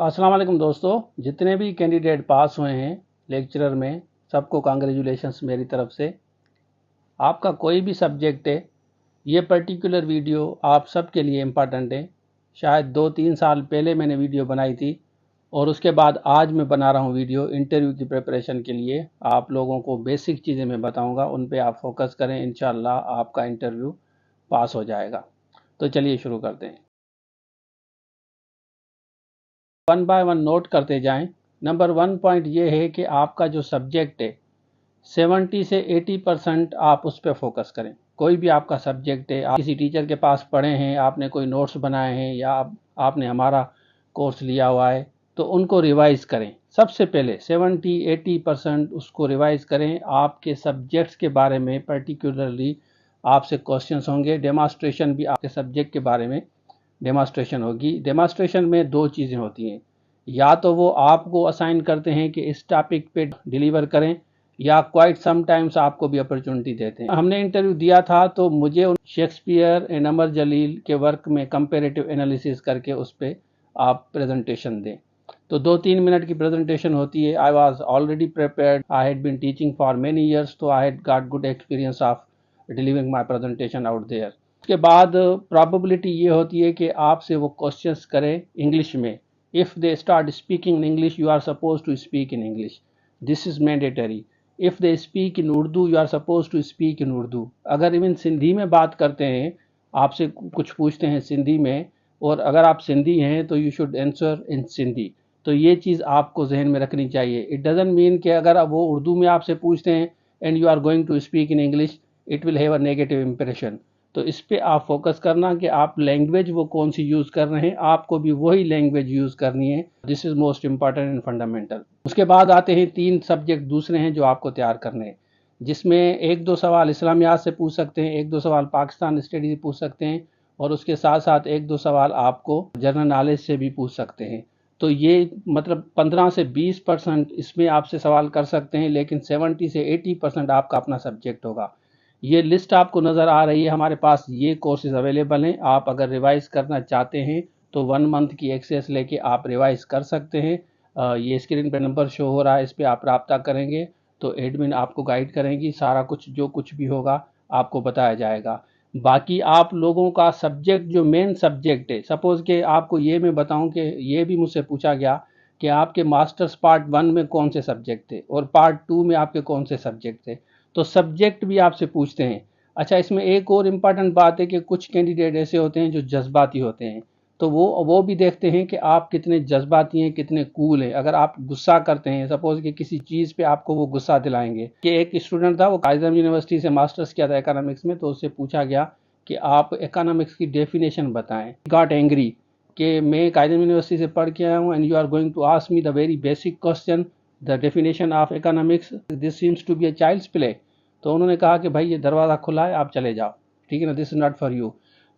अस्सलाम वालेकुम दोस्तों, जितने भी कैंडिडेट पास हुए हैं लेक्चरर में सबको कांग्रेचुलेशंस मेरी तरफ से। आपका कोई भी सब्जेक्ट है, ये पर्टिकुलर वीडियो आप सबके लिए इम्पॉर्टेंट है। शायद 2-3 साल पहले मैंने वीडियो बनाई थी और उसके बाद आज मैं बना रहा हूँ वीडियो इंटरव्यू की प्रिपरेशन के लिए। आप लोगों को बेसिक चीज़ें मैं बताऊँगा, उन पे आप फोकस करें, इंशाल्लाह आपका इंटरव्यू पास हो जाएगा। तो चलिए शुरू करते हैं। वन बाय वन नोट करते जाएं। नंबर 1 पॉइंट ये है कि आपका जो सब्जेक्ट है 70 से 80% आप उस पर फोकस करें। कोई भी आपका सब्जेक्ट है, आप किसी टीचर के पास पढ़े हैं, आपने कोई नोट्स बनाए हैं या आपने हमारा कोर्स लिया हुआ है, तो उनको रिवाइज करें। सबसे पहले 70-80% उसको रिवाइज करें। आपके सब्जेक्ट्स के बारे में पर्टिकुलरली आपसे क्वेश्चंस होंगे। डेमोस्ट्रेशन भी आपके सब्जेक्ट के बारे में डेमोस्ट्रेशन होगी। डेमोस्ट्रेशन में 2 चीज़ें होती हैं, या तो वो आपको असाइन करते हैं कि इस टॉपिक पे डिलीवर करें, या क्वाइट समटाइम्स आपको भी अपॉर्चुनिटी देते हैं। हमने इंटरव्यू दिया था तो मुझे शेक्सपियर एंड अमर जलील के वर्क में कंपैरेटिव एनालिसिस करके उस पर आप प्रेजेंटेशन दें। तो 2-3 मिनट की प्रेजेंटेशन होती है। I was already prepared, I had been teaching for many years, तो I had got good experience of delivering my presentation out there. उसके बाद प्रोबेबिलिटी ये होती है कि आपसे वो क्वेश्चंस करें इंग्लिश में। If they start speaking in English, you are suppose to speak in English, this is mandatory. If they speak in Urdu, you are suppose to speak in Urdu. अगर इवन सिंधी में बात करते हैं, आपसे कुछ पूछते हैं सिंधी में, और अगर आप सिंधी हैं तो you should answer in Sindhi. तो ये चीज़ आपको जहन में रखनी चाहिए। इट डजंट मीन कि अगर वो उर्दू में आपसे पूछते हैं and you are going to speak in English, it will have a negative impression. तो इस पे आप फोकस करना कि आप लैंग्वेज वो कौन सी यूज़ कर रहे हैं, आपको भी वही लैंग्वेज यूज़ करनी है। This is most important and fundamental. उसके बाद आते हैं 3 सब्जेक्ट दूसरे हैं जो आपको तैयार करने हैं, जिसमें 1-2 सवाल इस्लामियात से पूछ सकते हैं, 1-2 सवाल पाकिस्तान स्टडी से पूछ सकते हैं, और उसके साथ साथ 1-2 सवाल आपको जनरल नॉलेज से भी पूछ सकते हैं। तो ये मतलब 15 से 20% इसमें आपसे सवाल कर सकते हैं, लेकिन 70 से 80% आपका अपना सब्जेक्ट होगा। ये लिस्ट आपको नज़र आ रही है, हमारे पास ये कोर्सेज अवेलेबल हैं। आप अगर रिवाइज करना चाहते हैं तो 1 मंथ की एक्सेस लेके आप रिवाइज कर सकते हैं। ये स्क्रीन पे नंबर शो हो रहा है, इस पर आप रब्ता करेंगे तो एडमिन आपको गाइड करेंगी। सारा कुछ जो कुछ भी होगा आपको बताया जाएगा। बाकी आप लोगों का सब्जेक्ट जो मेन सब्जेक्ट है, सपोज़ कि आपको ये मैं बताऊं कि ये भी मुझसे पूछा गया कि आपके मास्टर्स पार्ट 1 में कौन से सब्जेक्ट थे और पार्ट 2 में आपके कौन से सब्जेक्ट थे। तो सब्जेक्ट भी आपसे पूछते हैं। अच्छा, इसमें एक और इम्पॉर्टेंट बात है कि कुछ कैंडिडेट ऐसे होते हैं जो जज्बाती होते हैं, तो वो भी देखते हैं कि आप कितने जज्बाती हैं, कितने कूल हैं। अगर आप गुस्सा करते हैं, सपोज कि किसी चीज़ पे आपको वो गुस्सा दिलाएंगे। कि एक स्टूडेंट था, वो कायज़म यूनिवर्सिटी से मास्टर्स किया था इकोनॉमिक्स में, तो उससे पूछा गया कि आप इकोनॉमिक्स की डेफिनेशन बताएं। गॉट एंग्री कि मैं कायज़म यूनिवर्सिटी से पढ़ के आया हूँ and you are going to ask me the very basic question, the definition of economics, this seems to be a child's play. तो उन्होंने कहा कि भाई ये दरवाज़ा खुला है, आप चले जाओ, ठीक है ना, this is not for you.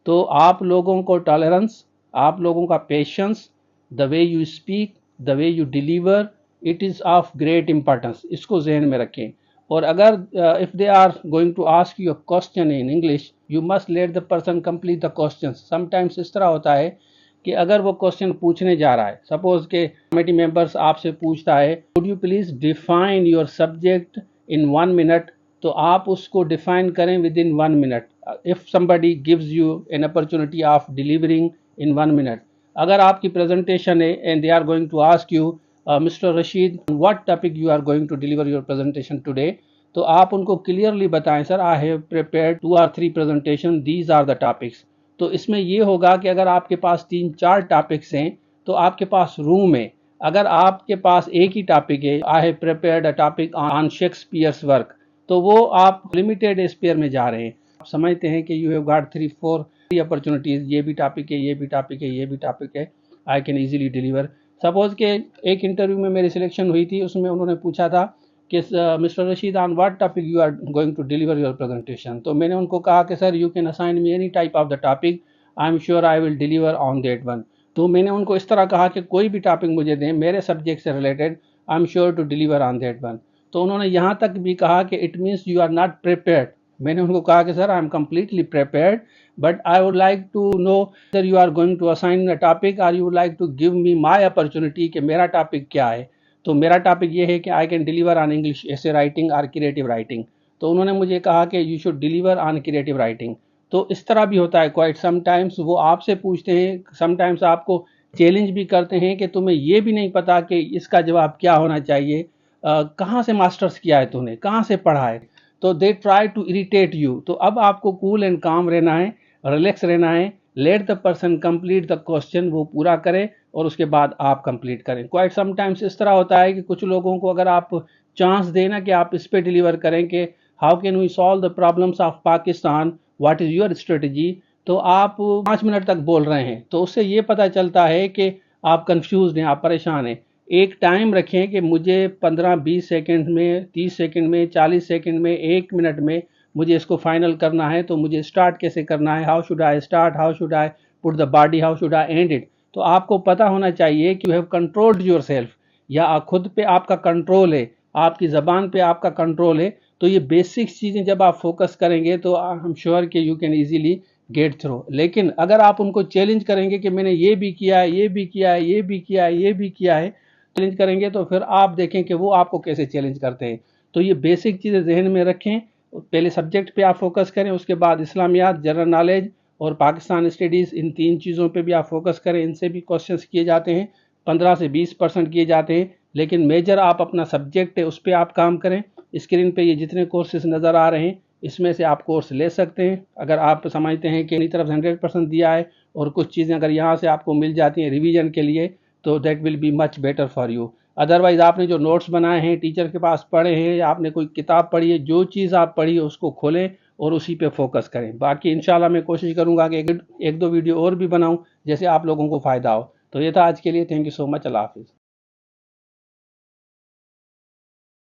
तो आप लोगों को टॉलरेंस, आप लोगों का patience, the way you speak, the way you deliver, it is of great importance. इसको जहन में रखें। और अगर if they are going to ask you a question in English, you must let the person complete the question. Sometimes इस तरह होता है कि अगर वो क्वेश्चन पूछने जा रहा है, सपोज के कमेटी मेंबर्स आपसे पूछता है, would you please define your subject in 1 minute, तो आप उसको डिफाइन करें within 1 minute. If somebody gives you an opportunity of delivering in 1 minute, अगर आपकी प्रेजेंटेशन है and they are going to ask you mister Rashid what topic you are going to deliver your presentation today, तो आप उनको clearly बताएं, sir I have prepared 2 or 3 presentation, these are the topics. तो इसमें ये होगा कि अगर आपके पास 3-4 टॉपिक्स हैं तो आपके पास रूम है। अगर आपके पास एक ही टॉपिक है, आई have prepared a topic on Shakespeare's work, तो वो आप लिमिटेड स्पेयर में जा रहे हैं। आप समझते हैं कि यू हैव गॉट 3-4 अपॉर्चुनिटीज़, ये भी टॉपिक है, ये भी टॉपिक है, ये भी टॉपिक है, I can easily deliver. Suppose के एक इंटरव्यू में मेरी सिलेक्शन हुई थी, उसमें उन्होंने पूछा था कि mister Rashid on what topic you are going to deliver your presentation. तो मैंने उनको कहा कि sir you can assign me any type of the topic, I am sure I will deliver on that one. तो मैंने उनको इस तरह कहा कि कोई भी टॉपिक मुझे दें मेरे सब्जेक्ट से related, I am sure to deliver on that one. तो उन्होंने यहाँ तक भी कहा कि it means you are not prepared, मैंने उनको कहा कि sir I am completely prepared, but I would like to know sir you are going to assign the topic और you would like to give me my opportunity कि मेरा topic क्या है। तो मेरा टॉपिक ये है कि I can deliver on English essay writing और क्रिएटिव राइटिंग। तो उन्होंने मुझे कहा कि you should deliver on creative writing. तो इस तरह भी होता है क्वाइट समटाइम्स, वो आपसे पूछते हैं, समटाइम्स आपको चैलेंज भी करते हैं कि तुम्हें ये भी नहीं पता कि इसका जवाब क्या होना चाहिए, कहाँ से मास्टर्स किया है तूने, कहाँ से पढ़ा है। तो they try to irritate you. तो अब आपको कूल एंड काम रहना है, रिलैक्स रहना है, late the person complete the question, वो पूरा करे और उसके बाद आप कंप्लीट करें। क्वाइट समटाइम्स इस तरह होता है कि कुछ लोगों को अगर आप चांस देना कि आप इस पे डिलीवर करें कि how can we solve the problems of Pakistan, what is your strategy, तो आप 5 मिनट तक बोल रहे हैं, तो उससे ये पता चलता है कि आप कंफ्यूज हैं, आप परेशान हैं। एक टाइम रखें कि मुझे 15-20 सेकंड में, 30 सेकंड में, 40 सेकंड में, 1 मिनट में मुझे इसको फाइनल करना है। तो मुझे स्टार्ट कैसे करना है, how should I start, how should I put the body, how should I and it. तो आपको पता होना चाहिए कि you have controlled your self, या खुद पे आपका कंट्रोल है, आपकी ज़बान पे आपका कंट्रोल है। तो ये बेसिक चीज़ें जब आप फोकस करेंगे तो आई एम श्योर कि you can easily get through. लेकिन अगर आप उनको चैलेंज करेंगे कि मैंने ये भी किया है, ये भी किया है, ये भी किया है, ये भी किया है, चैलेंज करेंगे, तो फिर आप देखें कि वो आपको कैसे चैलेंज करते हैं। तो ये बेसिक चीज़ें जहन में रखें, पहले सब्जेक्ट पे आप फोकस करें, उसके बाद इस्लामियात, जनरल नॉलेज और पाकिस्तान स्टडीज़, इन 3 चीज़ों पे भी आप फोकस करें। इनसे भी क्वेश्चंस किए जाते हैं, 15 से 20% किए जाते हैं, लेकिन मेजर आप अपना सब्जेक्ट है उस पर आप काम करें। स्क्रीन पे ये जितने कोर्सेज नज़र आ रहे हैं इसमें से आप कोर्स ले सकते हैं। अगर आप समझते हैं कि अपनी तरफ से 100% दिया है और कुछ चीज़ें अगर यहाँ से आपको मिल जाती हैं रिवीजन के लिए, तो that will be much better for you. Otherwise आपने जो नोट्स बनाए हैं, टीचर के पास पढ़े हैं, या आपने कोई किताब पढ़ी है, जो चीज़ आप पढ़ी है उसको खोलें और उसी पे फोकस करें। बाकी इंशाल्लाह मैं कोशिश करूँगा कि एक दो वीडियो और भी बनाऊँ जैसे आप लोगों को फ़ायदा हो। तो ये था आज के लिए, थैंक यू सो मच, अल्लाह हाफिज़।